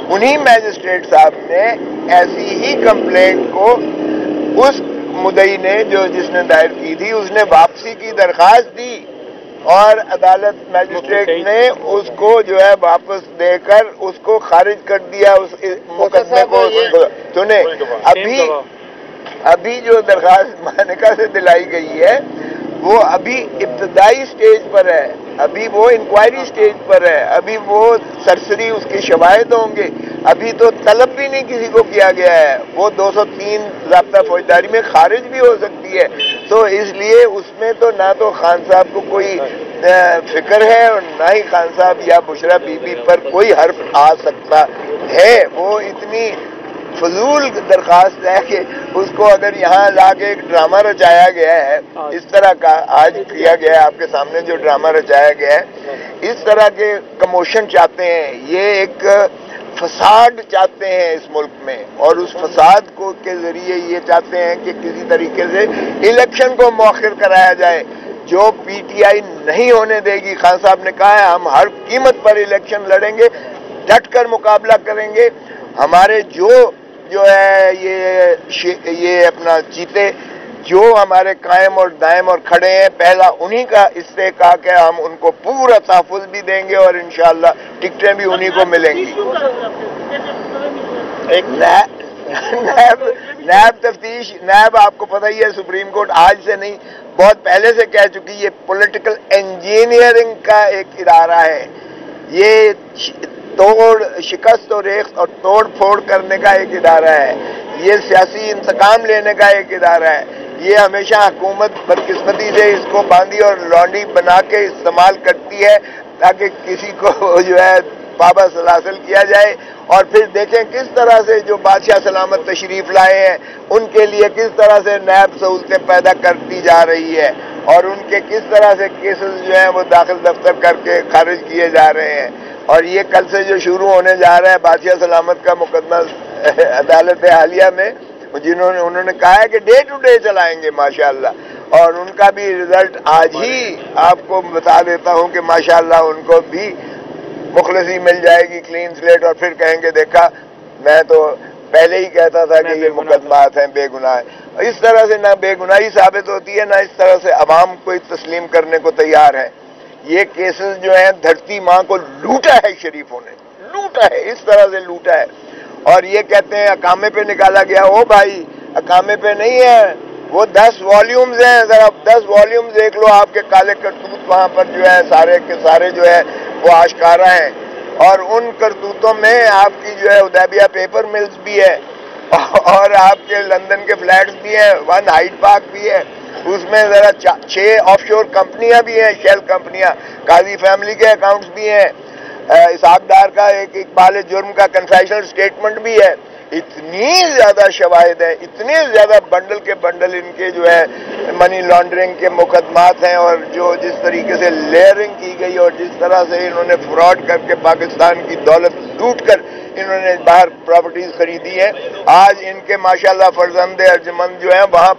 انہی میجسٹریٹ صاحب نے ایسی ہی کمپلینٹ کو اس مدعی نے جس نے دائر کی تھی اس نے واپسی کی درخواست دی اور عدالت میجسٹریٹ نے اس کو جو ہے واپس دے کر اس کو خارج کر دیا اس مقدمے کو. سنیں ابھی جو درخواست مانیکا سے دلائی گئی ہے وہ ابھی ابتدائی سٹیج پر ہے, ابھی وہ انکوائری سٹیج پر ہے, ابھی وہ سرسری اس کے شواہد ہوں گے, ابھی تو طلب بھی نہیں کسی کو کیا گیا ہے, وہ 203 ضابطہ فوجداری میں خارج بھی ہو سکتی ہے. تو اس لیے اس میں تو نہ تو خان صاحب کو کوئی فکر ہے اور نہ ہی خان صاحب یا بشرا بی بی پر کوئی حرف آ سکتا ہے. وہ اتنی فضول درخواست ہے کہ اس کو اگر یہاں لا کے ایک ڈرامہ رچایا گیا ہے اس طرح کا آج کیا گیا ہے, آپ کے سامنے جو ڈرامہ رچایا گیا ہے, اس طرح کے کموشن چاہتے ہیں, یہ ایک فساد چاہتے ہیں اس ملک میں, اور اس فساد کو کے ذریعے یہ چاہتے ہیں کہ کسی طریقے سے الیکشن کو مؤخر کرایا جائے, جو پی ٹی آئی نہیں ہونے دے گی. خان صاحب نے کہا ہے ہم ہر قیمت پر الیکشن لڑیں گے, ڈٹ کر مقابلہ کریں گے. ہمارے جو ہے یہ اپنا جیتے جو ہمارے قائم اور دائم اور کھڑے ہیں, پہلا انہی کا استحقاق ہے, ہم ان کو پورا تحفظ بھی دیں گے اور انشاءاللہ ٹکٹیں بھی انہی کو ملیں گی. نیب تفتیش, نیب آپ کو پتہ ہی ہے سپریم کورٹ آج سے نہیں بہت پہلے سے کہہ چکی, یہ پولیٹیکل انجینئرنگ کا ایک ادارہ ہے, یہ شکست اور ریخت اور توڑ پھوڑ کرنے کا ایک ادارہ ہے, یہ سیاسی انتقام لینے کا ایک ادارہ ہے. یہ ہمیشہ حکومت بدقسمتی سے اس کو باندھی اور لانڈی بنا کے استعمال کرتی ہے تاکہ کسی کو جو ہے پابا سلاسل کیا جائے, اور پھر دیکھیں کس طرح سے جو بادشاہ سلامت تشریف لائے ہیں ان کے لیے کس طرح سے نیب سہولتیں پیدا کرتی جا رہی ہے, اور ان کے کس طرح سے کیسز جو ہیں وہ داخل دفتر کر کے خارج کیے جا رہے ہیں. اور یہ کل سے جو شروع ہونے جا رہا ہے بادشاہ سلامت کا مقدمہ عدالت عالیہ میں, انہوں نے کہا ہے کہ ڈے ٹو ڈے چلائیں گے ماشاءاللہ, اور ان کا بھی رزلٹ آج ہی آپ کو بتا دیتا ہوں کہ ماشاءاللہ ان کو بھی مخلصی مل جائے گی, کلین سلیٹ, اور پھر کہیں گے دیکھا میں تو پہلے ہی کہتا تھا کہ یہ مقدمات ہیں بے گناہ. اس طرح سے نہ بے گناہی ثابت ہوتی ہے نہ اس طرح سے عوام کو تسلیم کرنے کو تیار ہے. یہ کیسز جو ہیں دھرتی ماں کو لوٹا ہے شریفوں نے, لوٹا ہے, اس طرح سے لوٹا ہے. اور یہ کہتے ہیں اقامے پہ نکالا گیا, او بھائی اقامے پہ نہیں ہے, وہ 10 والیومز ہیں, ذرا 10 والیومز دیکھ لو, آپ کے کالے کرتوت وہاں پر جو ہے سارے کے سارے جو ہے وہ آشکارا ہیں, اور ان کرتوتوں میں آپ کی جو ہے حدیبیہ پیپر ملز بھی ہے, اور آپ کے لندن کے فلیٹس بھی ہیں, 1 ہائیڈ پارک بھی ہے, اس میں ذرا 6 آف شور کمپنیاں بھی ہیں, شیل کمپنیاں, قاضی فیملی کے اکاؤنٹس بھی ہیں, اسحاق ڈار کا ایک اقبال جرم کا کنفیشنل سٹیٹمنٹ بھی ہے. اتنی زیادہ شواہد ہیں, اتنے زیادہ بنڈل کے بنڈل ان کے جو ہے منی لانڈرنگ کے مقدمات ہیں, اور جو جس طریقے سے لیئرنگ کی گئی اور جس طرح سے انہوں نے فراڈ کر کے پاکستان کی دولت لوٹ کر انہوں نے باہر پراپرٹیز خریدی ہیں. آج ان کے ماشاءاللہ فرزند ارجمند جو ہیں وہاں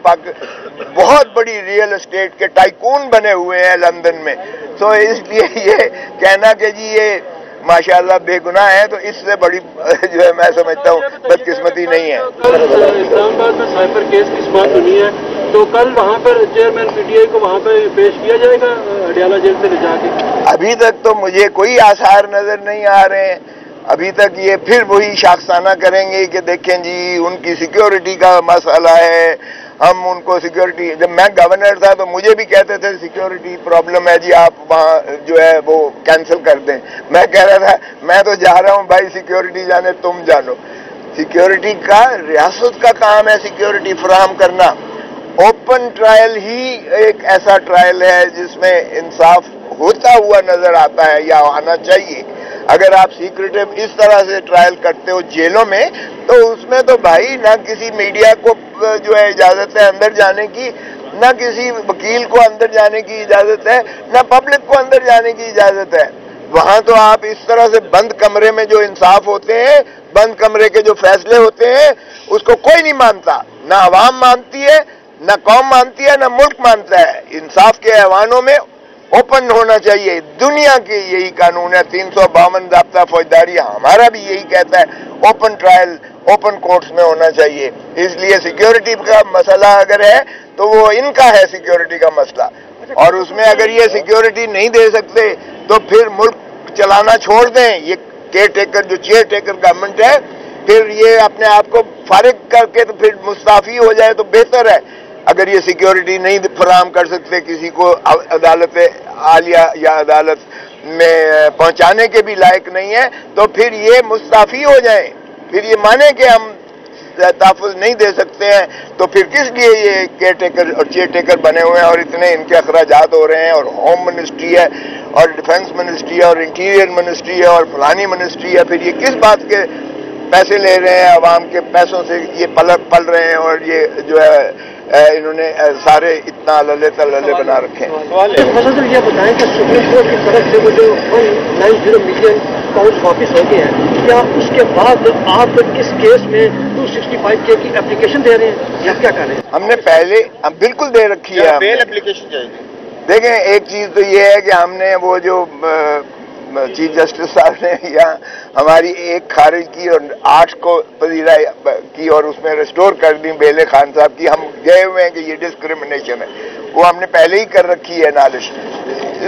بہت بڑی ریئل اسٹیٹ کے ٹائکون بنے ہوئے ہیں لندن میں. تو اس لیے یہ کہنا کہ جی یہ ماشاءاللہ بے گناہ ہے, تو اس سے بڑی جو ہے میں سمجھتا ہوں بدقسمتی نہیں ہے. اسلام آباد میں سائبر کیس کی بات سنی ہے, تو کل وہاں پر چیئرمین پی ٹی آئی کو وہاں پہ پیش کیا جائے گا اڈیالہ جیل سے لے جا کے؟ ابھی تک تو مجھے کوئی آثار نظر نہیں آ رہے ہیں. ابھی تک یہ پھر وہی شاخسانہ کریں گے کہ دیکھیں جی ان کی سیکیورٹی کا مسئلہ ہے, ہم ان کو سیکیورٹی, جب میں گورنر تھا تو مجھے بھی کہتے تھے سیکیورٹی پرابلم ہے جی آپ وہاں جو ہے وہ کینسل کر دیں. میں کہہ رہا تھا میں تو جا رہا ہوں بھائی, سیکیورٹی جانے تم جانو. سیکیورٹی کا ریاست کا کام ہے سیکیورٹی فراہم کرنا. اوپن ٹرائل ہی ایک ایسا ٹرائل ہے جس میں انصاف ہوتا ہوا نظر آتا ہے یا آنا چاہیے. اگر آپ سیکریٹو اس طرح سے ٹرائل کرتے ہو جیلوں میں, تو اس میں تو بھائی نہ کسی میڈیا کو جو ہے اجازت ہے اندر جانے کی, نہ کسی وکیل کو اندر جانے کی اجازت ہے, نہ پبلک کو اندر جانے کی اجازت ہے. وہاں تو آپ اس طرح سے بند کمرے میں جو انصاف ہوتے ہیں, بند کمرے کے جو فیصلے ہوتے ہیں, اس کو کوئی نہیں مانتا, نہ عوام مانتی ہے, نہ قوم مانتی ہے, نہ ملک مانتا ہے. انصاف کے ایوانوں میں ओपन होना चाहिए। दुनिया के यही कानून है, 352 ज़ाब्ता फौजदारी हमारा भी यही कहता है, ओपन ट्रायल ओपन कोर्ट्स में होना चाहिए। इसलिए सिक्योरिटी का मसला अगर है तो वो इनका है सिक्योरिटी का मसला, और उसमें अगर ये सिक्योरिटी नहीं दे सकते तो फिर मुल्क चलाना छोड़ दें। ये केयर टेकर जो चेयर टेकर गवर्नमेंट है, फिर ये अपने आप को फारिग करके तो फिर मुस्ताफी हो जाए तो बेहतर है। अगर ये सिक्योरिटी नहीं फराहम कर सकते, किसी को अदालत आलिया या अदालत में पहुंचाने के भी लायक नहीं है, तो फिर ये मुस्ताफी हो जाएं, फिर ये माने कि हम तहफ़्फ़ुज़ नहीं दे सकते हैं, तो फिर किस लिए ये केयर टेकर और चेयर टेकर बने हुए हैं और इतने इनके अखराजात हो रहे हैं, और होम मिनिस्ट्री है और डिफेंस मिनिस्ट्री है और इंटीरियर मिनिस्ट्री है और फलानी मिनिस्ट्री है। फिर ये किस बात के पैसे ले रहे हैं, आवाम के पैसों से ये पल रहे हैं, और ये जो है इन्होंने सारे इतना लल्ले तल्ले बना रखे हैं। ये बताएं कि सुप्रीम कोर्ट की तरफ से वो जो 190 मिलियन पाउंड वापिस हो गए हैं, क्या उसके बाद आप इस केस में 265K की एप्लीकेशन दे रहे हैं या क्या कर रहे हैं? हमने पहले बिल्कुल दे रखी है, बेल एप्लीकेशन चाहिए। देखें, एक चीज तो ये है कि हमने वो जो चीफ जस्टिस साहब ने यहाँ हमारी एक खारिज की और 8 को पजीरा की और उसमें रेस्टोर कर दी बेले खान साहब की। हम गए हुए हैं कि ये डिस्क्रिमिनेशन है, वो हमने पहले ही कर रखी है नालिश,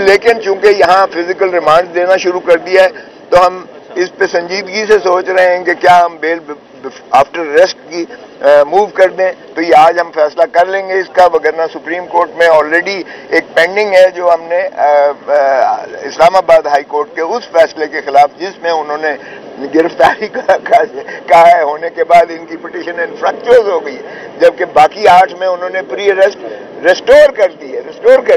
लेकिन चूंकि यहाँ फिजिकल रिमांड देना शुरू कर दिया है तो हम इस पे संजीदगी से सोच रहे हैं कि क्या हम बेल आफ्टर रेस्ट की मूव कर दें। तो ये आज हम फैसला कर लेंगे इसका, वगरना सुप्रीम कोर्ट में ऑलरेडी एक पेंडिंग है जो हमने इस्लामाबाद हाई कोर्ट के उस फैसले के खिलाफ जिसमें उन्होंने गिरफ्तारी कहा है, होने के बाद इनकी पिटीशन इनफ्रक्चुअस हो गई, जबकि बाकी 8 में उन्होंने प्री अरेस्ट रेस्टोर कर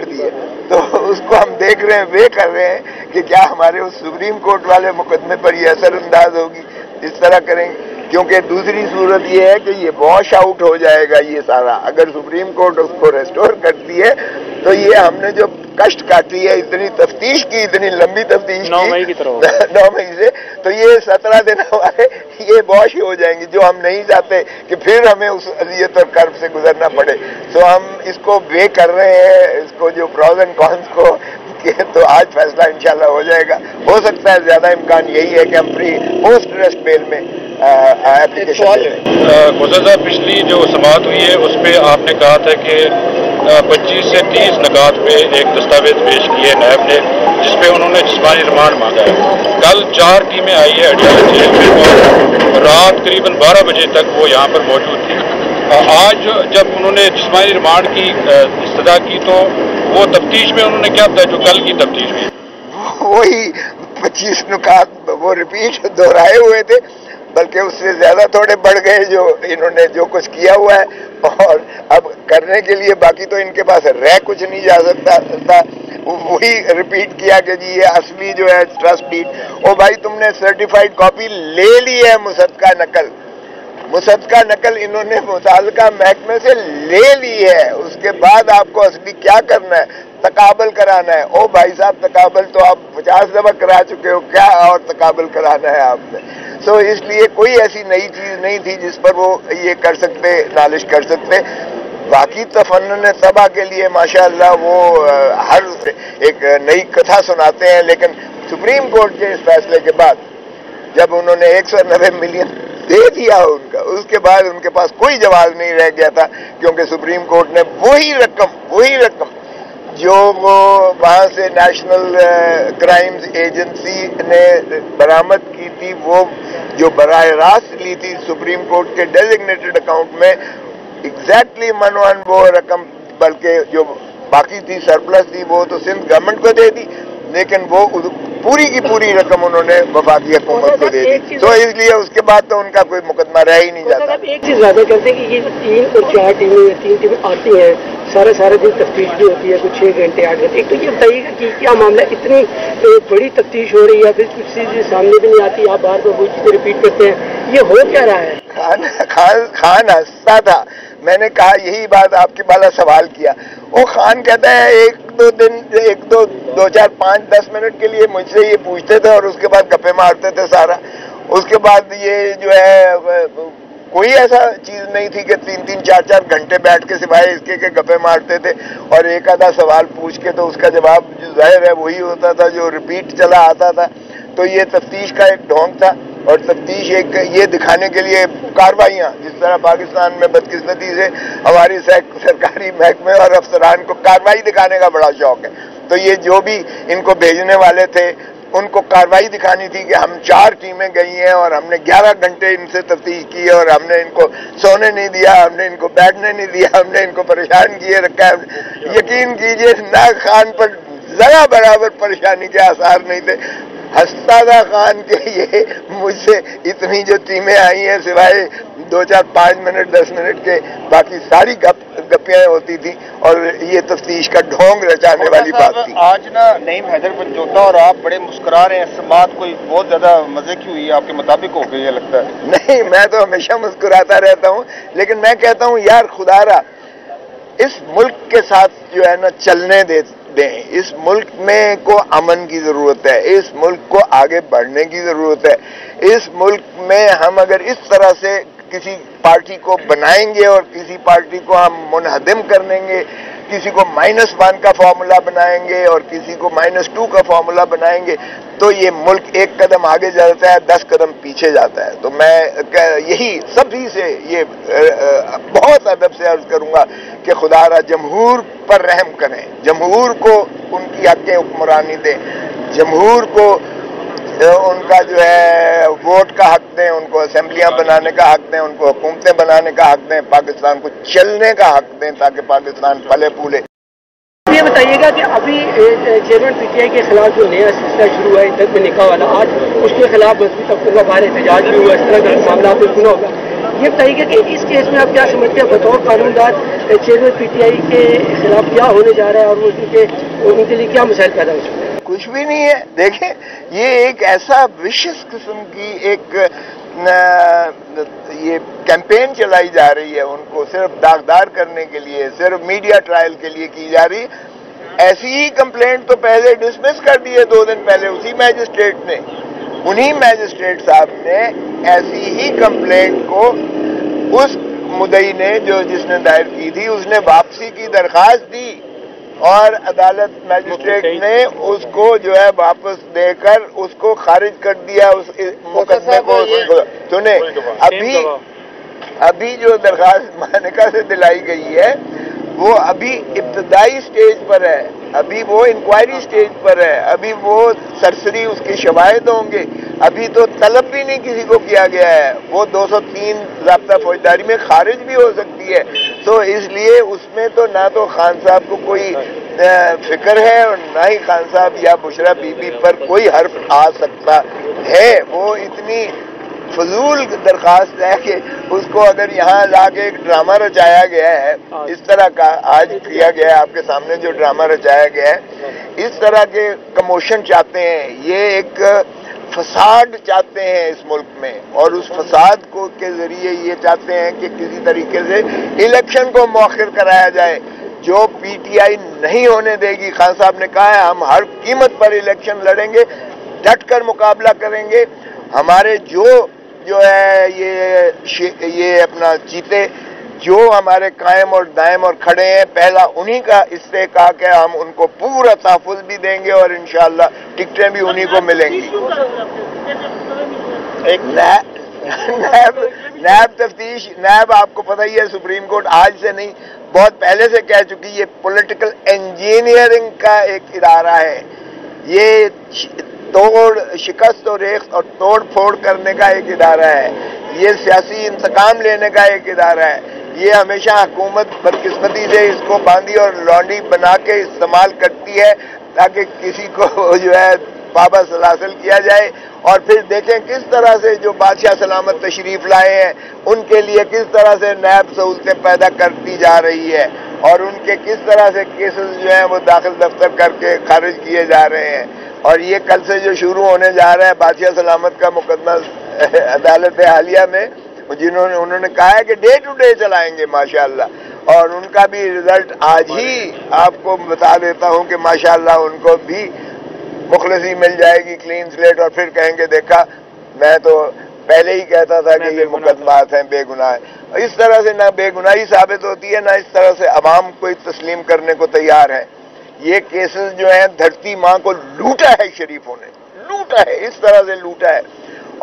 दी है। तो उसको हम देख रहे हैं, वे कर रहे हैं कि क्या हमारे उस सुप्रीम कोर्ट वाले मुकदमे पर ये असरअंदाज होगी, इस तरह करेंगे। क्योंकि दूसरी सूरत ये है कि ये वॉश आउट हो जाएगा ये सारा, अगर सुप्रीम कोर्ट उसको रेस्टोर करती है तो ये हमने जो कष्ट काटी है, इतनी तफ्तीश की, इतनी लंबी तफ्तीश 9 मई की तरफ 9 मई से, तो ये 17 दिन हमारे ये वॉश हो जाएंगे, जो हम नहीं चाहते कि फिर हमें उस अजियत और कर्ब से गुजरना पड़े। तो हम इसको वे कर रहे हैं, इसको जो प्रॉज एंड कॉन्स को, तो आज फैसला इंशाल्लाह हो जाएगा। हो सकता है ज्यादा इम्कान यही है कि हम प्री पोस्ट अरेस्ट बेल में एप्लीकेशन दें। गुज़र साहब, पिछली जो समाअत हुई है उस पर आपने कहा था कि 25 से 30 नकात पे एक दस्तावेज पेश किए नैब ने, जिसपे उन्होंने जिस्मानी रिमांड मांगा है। कल 4 टीमें आई है अडियाला जेल में और रात करीबन 12 बजे तक वो यहाँ पर मौजूद थी। आज जब उन्होंने जिस्मानी रिमांड की इस्तदा की तो वो तफ्तीश में उन्होंने क्या बताया जो कल की तफ्तीश हुई? वही 25 नुकात वो रिपीट दोहराए हुए थे, बल्कि उससे ज्यादा थोड़े बढ़ गए जो इन्होंने जो कुछ किया हुआ है, और अब करने के लिए बाकी तो इनके पास रह कुछ नहीं जा सकता। वही रिपीट किया कि जी ये असली जो है ट्रस्ट डीड, ओ भाई तुमने सर्टिफाइड कॉपी ले ली है, मुसद्दका नकल इन्होंने मुताल्लिका महकमे से ले ली है, उसके बाद आपको असली क्या करना है, तकाबल कराना है। ओ भाई साहब, तकाबल तो आप 50 दफा करा चुके हो, क्या और तकाबल कराना है आपने? सो इसलिए कोई ऐसी नई चीज नहीं थी जिस पर वो ये कर सकते, नालिश कर सकते। बाकी तफन्नुन तबा के लिए माशाअल्लाह वो हर एक नई कथा सुनाते हैं, लेकिन सुप्रीम कोर्ट के इस फैसले के बाद जब उन्होंने 190 मिलियन दे दिया उनका, उसके बाद उनके पास कोई जवाब नहीं रह गया था, क्योंकि सुप्रीम कोर्ट ने वही रकम जो वो वहां से नेशनल क्राइम्स एजेंसी ने बरामद की थी, वो जो बराह रास्त ली थी सुप्रीम कोर्ट के डेजिग्नेटेड अकाउंट में, एग्जैक्टली मनवन वो रकम, बल्कि जो बाकी थी सरप्लस थी वो तो सिंध गवर्नमेंट को दे दी, लेकिन वो पूरी की पूरी रकम उन्होंने वफाकी हुकूमत को दे दी। तो इसलिए उसके बाद तो उनका कोई मुकदमा रह ही नहीं जाता। एक चीज ज्यादा करते हैं कि ये 3 और 4 टीमें या 3 टीमें आती हैं, सारे दिन तफ्तीश भी होती है, कुछ 6 घंटे 8 घंटे। एक तो ये बताइएगा कि क्या मामला, इतनी बड़ी तफ्तीश हो रही है, फिर कुछ चीजें सामने भी नहीं आती, आप बार बार वही चीजें रिपीट करते हैं, ये हो क्या रहा है? खान हंसता था, मैंने कहा यही बात आपके वाला सवाल किया। वो खान कहता है 2 4 5 10 मिनट के लिए मुझसे ये पूछते थे और उसके बाद गप्पे मारते थे सारा। उसके बाद ये जो है कोई ऐसा चीज नहीं थी कि 3-3, 4-4 घंटे बैठ के सिवाय इसके के गप्पे मारते थे और एक आधा सवाल पूछ के तो उसका जवाब जो जाहिर है वही होता था जो रिपीट चला आता था। तो ये तफ्तीश का एक ढोंग था और तफ्तीश एक ये दिखाने के लिए कार्रवाइयाँ, जिस तरह पाकिस्तान में बदकिस्मती से हमारी सरकारी महकमे और अफसरान को कार्रवाई दिखाने का बड़ा शौक है, तो ये जो भी इनको भेजने वाले थे उनको कार्रवाई दिखानी थी कि हम 4 टीमें गई हैं और हमने 11 घंटे इनसे तफ्तीश की और हमने इनको सोने नहीं दिया, हमने इनको बैठने नहीं दिया, हमने इनको परेशान किए रखा है। यकीन कीजिए नाग खान पर जरा बराबर परेशानी के आसार नहीं थे। हंसता था खान के ये मुझसे इतनी जो टीमें आई हैं सिवाय 2, 4, 5 मिनट 10 मिनट के बाकी सारी गप्पियाँ होती थी और ये तफ्तीश का ढोंग रचाने वाली बात थी। आज ना नईम हैदर पंजोता और आप बड़े मुस्कुरा रहे हैं, समात कोई बहुत ज्यादा मजे की हुई है आपके मुताबिक हो गई है लगता है? नहीं, मैं तो हमेशा मुस्कुराता रहता हूँ, लेकिन मैं कहता हूँ यार खुदारा इस मुल्क के साथ जो है ना चलने दें। इस मुल्क में को अमन की जरूरत है, इस मुल्क को आगे बढ़ने की जरूरत है। इस मुल्क में हम अगर इस तरह से किसी पार्टी को बनाएंगे और किसी पार्टी को हम मुनहदिम कर देंगे, किसी को -1 का फॉर्मूला बनाएंगे और किसी को -2 का फॉर्मूला बनाएंगे, तो ये मुल्क एक कदम आगे जाता है 10 कदम पीछे जाता है। तो मैं यही सभी से ये बहुत अदब से अर्ज करूंगा कि खुदारा जमहूर पर रहम करें, जमहूर को उनकी हक़ हुक्मरानी दें, जमहूर को उनका जो है वोट का हक दें, उनको असेंबलियां बनाने का हक दें, उनको हुकूमतें बनाने का हक दें, पाकिस्तान को चलने का हक दें ताकि पाकिस्तान फले फूले। ये बताइएगा कि अभी चेयरमैन पीटीआई के खिलाफ जो नया सिलसिला शुरू हुआ है में निकाह वाला, आज उसके खिलाफ मजबूत तबकों का बाहर एहतजाज भी हुआ, इस तरह का मामला बिल्कुल होगा। ये बताइएगा कि इस केस में आप क्या समझते हैं बतौर कानूनदार चेयरमैन पीटीआई के खिलाफ क्या होने जा रहा है और वो उनके लिए क्या मसाइल पैदा हो सकते हैं? कुछ भी नहीं है। देखें, ये एक ऐसा विशेष किस्म की एक ये कैंपेन चलाई जा रही है, उनको सिर्फ दागदार करने के लिए, सिर्फ मीडिया ट्रायल के लिए की जा रही है। ऐसी ही कंप्लेंट तो पहले डिसमिस कर दी है 2 दिन पहले उसी मैजिस्ट्रेट ने, उन्हीं मैजिस्ट्रेट साहब ने ऐसी ही कंप्लेंट को उस मुद्दई ने जिसने दायर की थी उसने वापसी की दरखास्त दी और अदालत मैजिस्ट्रेट ने उसको जो है वापस देकर उसको खारिज कर दिया उस मुकदमे को। सुने, अभी जो दरखास्त मानिका से दिलाई गई है वो अभी इब्तदाई स्टेज पर है, अभी वो इंक्वायरी स्टेज पर है, अभी वो सरसरी उसके शवाहिद होंगे, अभी तो तलब भी नहीं किसी को किया गया है, वो 203 ज़ाब्ता फौजदारी में खारिज भी हो सकती है। तो इसलिए उसमें तो ना तो खान साहब को कोई फिक्र है और ना ही खान साहब या बुशरा बीबी पर कोई हर्फ आ सकता है। वो इतनी फजूल दरखास्त है कि उसको अगर यहाँ लाके एक ड्रामा रचाया गया है इस तरह का, आज किया गया है आपके सामने जो ड्रामा रचाया गया है, इस तरह के कमोशन चाहते हैं, ये एक फसाद चाहते हैं इस मुल्क में और उस फसाद को के जरिए ये चाहते हैं कि किसी तरीके से इलेक्शन को मौखिर कराया जाए, जो पीटीआई नहीं होने देगी। खान साहब ने कहा है हम हर कीमत पर इलेक्शन लड़ेंगे, डट कर मुकाबला करेंगे, हमारे जो है ये अपना जीते, जो हमारे कायम और दायम और खड़े हैं, पहला उन्हीं का इस्तेहकाक है, हम उनको पूरा तहफ़्फ़ुज़ भी देंगे और इंशाअल्लाह टिकटें भी उन्हीं को मिलेंगी। एक नैब तफ्तीश, नैब आपको पता ही है सुप्रीम कोर्ट आज से नहीं बहुत पहले से कह चुकी, ये पॉलिटिकल इंजीनियरिंग का एक इदारा है, ये शिकस्त और रेख और तोड़ फोड़ करने का एक इदारा है, ये सियासी इंतकाम लेने का एक इदारा है। ये हमेशा हुकूमत बदकिस्मती से इसको बांधी और लौंडी बना के इस्तेमाल करती है ताकि किसी को जो है बाबा सलासल किया जाए और फिर देखें किस तरह से जो बादशाह सलामत तशरीफ लाए हैं उनके लिए किस तरह से नैब सहूलतें पैदा करती जा रही है और उनके किस तरह से केसेस जो हैं वो दाखिल दफ्तर करके खारिज किए जा रहे हैं। और ये कल से जो शुरू होने जा रहा है बादशाह सलामत का मुकदमा अदालत हालिया में, उन्होंने कहा है कि डे टू डे चलाएंगे माशाअल्लाह, और उनका भी रिजल्ट आज ही आपको बता देता हूं कि माशाअल्लाह उनको भी मुखलसी मिल जाएगी, क्लीन स्लेट, और फिर कहेंगे देखा मैं तो पहले ही कहता था कि ये मुकदमात हैं, बेगुनाह है। इस तरह से ना बेगुनाही साबित होती है, ना इस तरह से अवाम कोई तस्लीम करने को तैयार है। ये केसेस जो हैं धरती माँ को लूटा है, शरीफों ने लूटा है, इस तरह से लूटा है।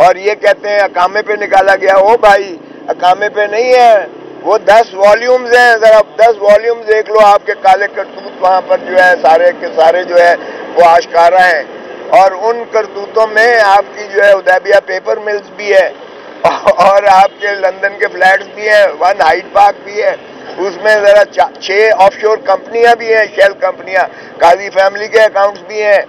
और ये कहते हैं अकामे पे निकाला गया। ओ भाई, अकामे पे नहीं है, वो 10 वॉल्यूम्स हैं। जरा 10 वॉल्यूम्स देख लो, आपके काले करतूत वहां पर जो है सारे के सारे जो है वो आश्कारा हैं। और उन करतूतों में आपकी जो है उदैबिया पेपर मिल्स भी है, और आपके लंदन के फ्लैट्स भी हैं, 1 हाइड पार्क भी है, उसमें जरा 6 ऑफशोर कंपनियां भी हैं, शेल कंपनियां, काजी फैमिली के अकाउंट्स भी हैं,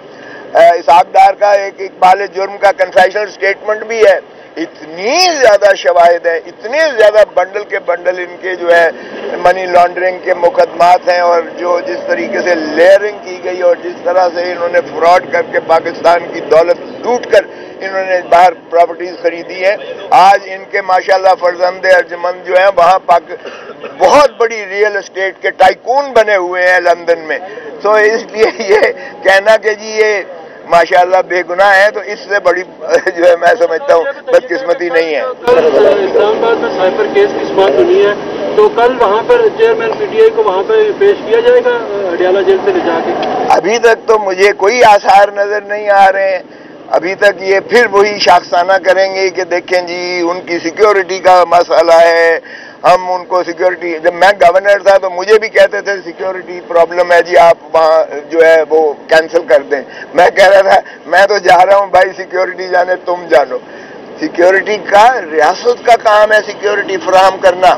इसाक डार का एक इकबाल जुर्म का कन्फेशनल स्टेटमेंट भी है। इतनी ज्यादा शवाहिद है, इतने ज्यादा बंडल के बंडल इनके जो है मनी लॉन्ड्रिंग के मुकदमात हैं, और जो जिस तरीके से लेयरिंग की गई और जिस तरह से इन्होंने फ्रॉड करके पाकिस्तान की दौलत लूट कर इन्होंने बाहर प्रॉपर्टीज खरीदी है। आज इनके माशाल्लाह फर्जंदे अर्जमंद जो है वहां बहुत बड़ी रियल एस्टेट के टाइकून बने हुए हैं लंदन में। तो इसलिए ये कहना कि जी ये माशाल्लाह बेगुनाह है, तो इससे बड़ी जो है मैं समझता हूँ बदकिस्मती नहीं है। इस्लामाबाद में साइबर केस की समात होनी है, तो कल वहाँ पर चेयरमैन पीटीआई को वहाँ पर पेश किया जाएगा अडियाला जेल से ले जाके। अभी तक तो मुझे कोई आसार नजर नहीं आ रहे हैं। अभी तक ये फिर वही शाखसाना करेंगे कि देखें जी उनकी सिक्योरिटी का मसला है, हम उनको सिक्योरिटी। जब मैं गवर्नर था तो मुझे भी कहते थे सिक्योरिटी प्रॉब्लम है जी, आप वहाँ जो है वो कैंसिल कर दें। मैं कह रहा था मैं तो जा रहा हूँ भाई, सिक्योरिटी जाने तुम जानो। सिक्योरिटी का रियासत का काम है सिक्योरिटी फराहम करना।